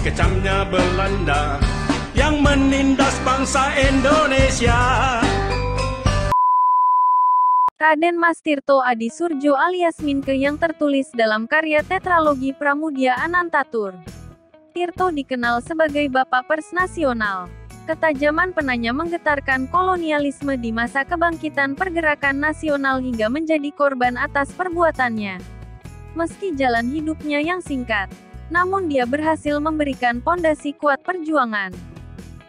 kejamnya Belanda yang menindas bangsa Indonesia. Raden Mas Tirto Adi Surjo alias Minke yang tertulis dalam karya tetralogi Pramudia Anantatur. Tirto dikenal sebagai Bapak Pers Nasional. Ketajaman penanya menggetarkan kolonialisme di masa kebangkitan pergerakan nasional hingga menjadi korban atas perbuatannya. Meski jalan hidupnya yang singkat, namun dia berhasil memberikan pondasi kuat perjuangan.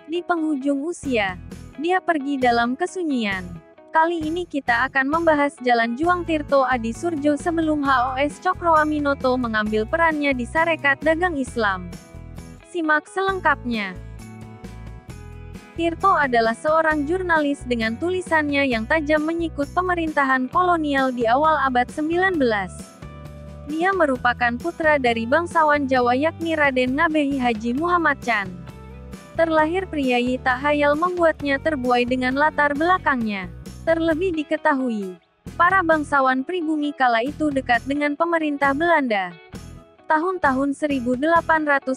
Di penghujung usia, dia pergi dalam kesunyian. Kali ini kita akan membahas jalan juang Tirto Adi Surjo sebelum HOS Cokroaminoto mengambil perannya di Sarekat Dagang Islam. Simak selengkapnya. Tirto adalah seorang jurnalis dengan tulisannya yang tajam menyikut pemerintahan kolonial di awal abad 19. Dia merupakan putra dari bangsawan Jawa yakni Raden Ngabehi Haji Muhammad Chan. Terlahir priayi tak hayal membuatnya terbuai dengan latar belakangnya. Terlebih diketahui, para bangsawan pribumi kala itu dekat dengan pemerintah Belanda. Tahun-tahun 1893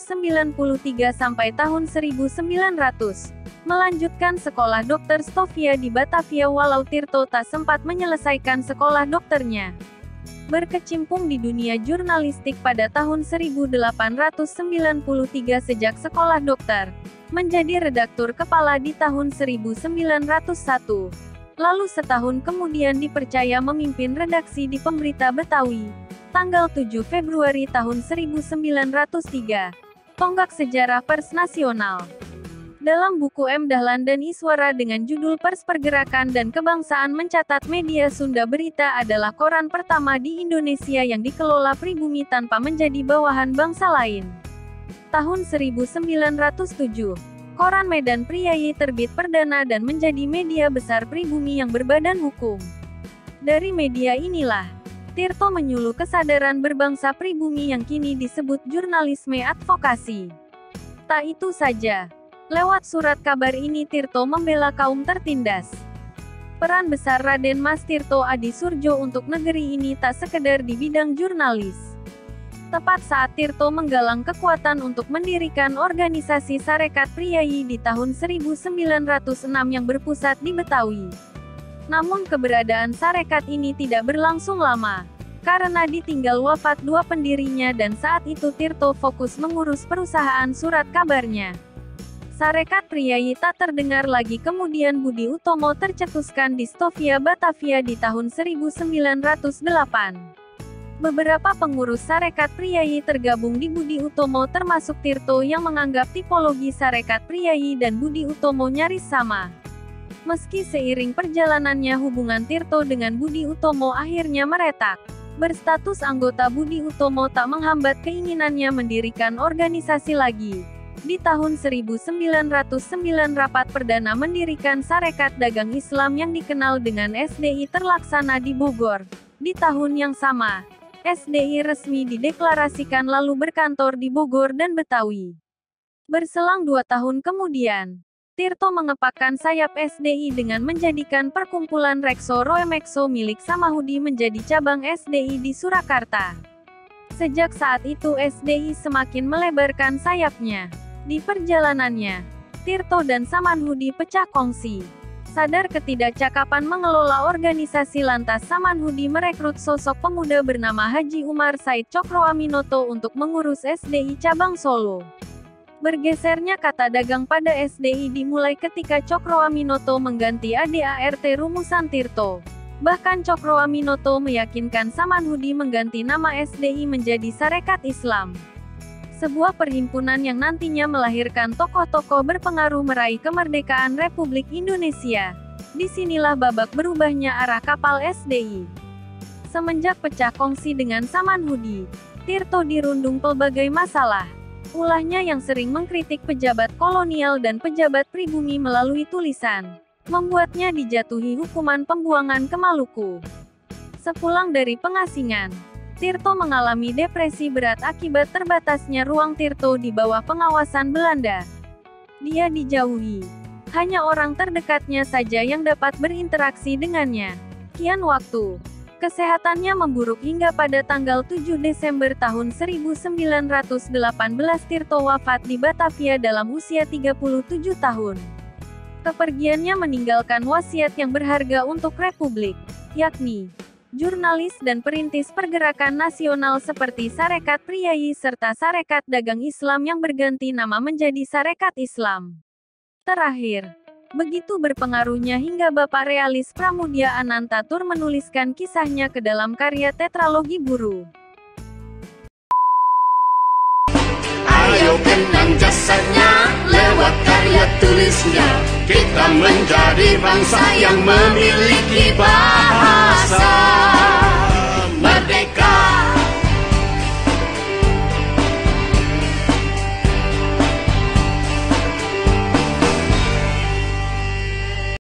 sampai tahun 1900, melanjutkan sekolah dokter Stovia di Batavia walau Tirto tak sempat menyelesaikan sekolah dokternya. Berkecimpung di dunia jurnalistik pada tahun 1893 sejak sekolah dokter, menjadi redaktur kepala di tahun 1901. Lalu setahun kemudian dipercaya memimpin redaksi di Pemberita Betawi, tanggal 7 Februari tahun 1903. Tonggak Sejarah Pers Nasional. Dalam buku M. Dahlan dan Iswara dengan judul Pers Pergerakan dan Kebangsaan mencatat media Sunda Berita adalah koran pertama di Indonesia yang dikelola pribumi tanpa menjadi bawahan bangsa lain. Tahun 1907. Koran Medan Priayi terbit perdana dan menjadi media besar pribumi yang berbadan hukum. Dari media inilah, Tirto menyuluh kesadaran berbangsa pribumi yang kini disebut jurnalisme advokasi. Tak itu saja, lewat surat kabar ini Tirto membela kaum tertindas. Peran besar Raden Mas Tirto Adi Surjo untuk negeri ini tak sekedar di bidang jurnalis. Tepat saat Tirto menggalang kekuatan untuk mendirikan organisasi Sarekat Priayi di tahun 1906 yang berpusat di Betawi. Namun keberadaan sarekat ini tidak berlangsung lama, karena ditinggal wafat dua pendirinya dan saat itu Tirto fokus mengurus perusahaan surat kabarnya. Sarekat Priayi tak terdengar lagi kemudian Budi Utomo tercetuskan di Stovia Batavia di tahun 1908. Beberapa pengurus Sarekat Priayi tergabung di Budi Utomo termasuk Tirto yang menganggap tipologi Sarekat Priayi dan Budi Utomo nyaris sama. Meski seiring perjalanannya hubungan Tirto dengan Budi Utomo akhirnya meretak. Berstatus anggota Budi Utomo tak menghambat keinginannya mendirikan organisasi lagi. Di tahun 1909 rapat perdana mendirikan Sarekat Dagang Islam yang dikenal dengan SDI terlaksana di Bogor. Di tahun yang sama, SDI resmi dideklarasikan lalu berkantor di Bogor dan Betawi. Berselang 2 tahun kemudian, Tirto mengepakkan sayap SDI dengan menjadikan perkumpulan Rekso Roemekso milik Samahudi menjadi cabang SDI di Surakarta. Sejak saat itu SDI semakin melebarkan sayapnya. Di perjalanannya, Tirto dan Samanhudi pecah kongsi. Sadar ketidakcakapan mengelola organisasi lantas Samanhudi merekrut sosok pemuda bernama Haji Umar Said Cokroaminoto untuk mengurus SDI cabang Solo. Bergesernya kata dagang pada SDI dimulai ketika Cokroaminoto mengganti ADART rumusan Tirto. Bahkan Cokroaminoto meyakinkan Samanhudi mengganti nama SDI menjadi Sarekat Islam. Sebuah perhimpunan yang nantinya melahirkan tokoh-tokoh berpengaruh meraih kemerdekaan Republik Indonesia. Disinilah babak berubahnya arah kapal SDI. Semenjak pecah kongsi dengan Samanhudi, Tirto dirundung pelbagai masalah. Ulahnya yang sering mengkritik pejabat kolonial dan pejabat pribumi melalui tulisan, membuatnya dijatuhi hukuman pembuangan ke Maluku. Sepulang dari pengasingan, Tirto mengalami depresi berat akibat terbatasnya ruang Tirto di bawah pengawasan Belanda. Dia dijauhi. Hanya orang terdekatnya saja yang dapat berinteraksi dengannya. Kian waktu, Kesehatannya memburuk hingga pada tanggal 7 Desember tahun 1918 Tirto wafat di Batavia dalam usia 37 tahun. Kepergiannya meninggalkan wasiat yang berharga untuk Republik, yakni jurnalis dan perintis pergerakan nasional seperti Sarekat Priyayi serta Sarekat Dagang Islam yang berganti nama menjadi Sarekat Islam. Terakhir, begitu berpengaruhnya hingga Bapak Realis Pramudia Anantatur menuliskan kisahnya ke dalam karya tetralogi Buru. Ayo kenang jasanya lewat karya tulisnya. Kita menjadi bangsa yang memiliki bahasa.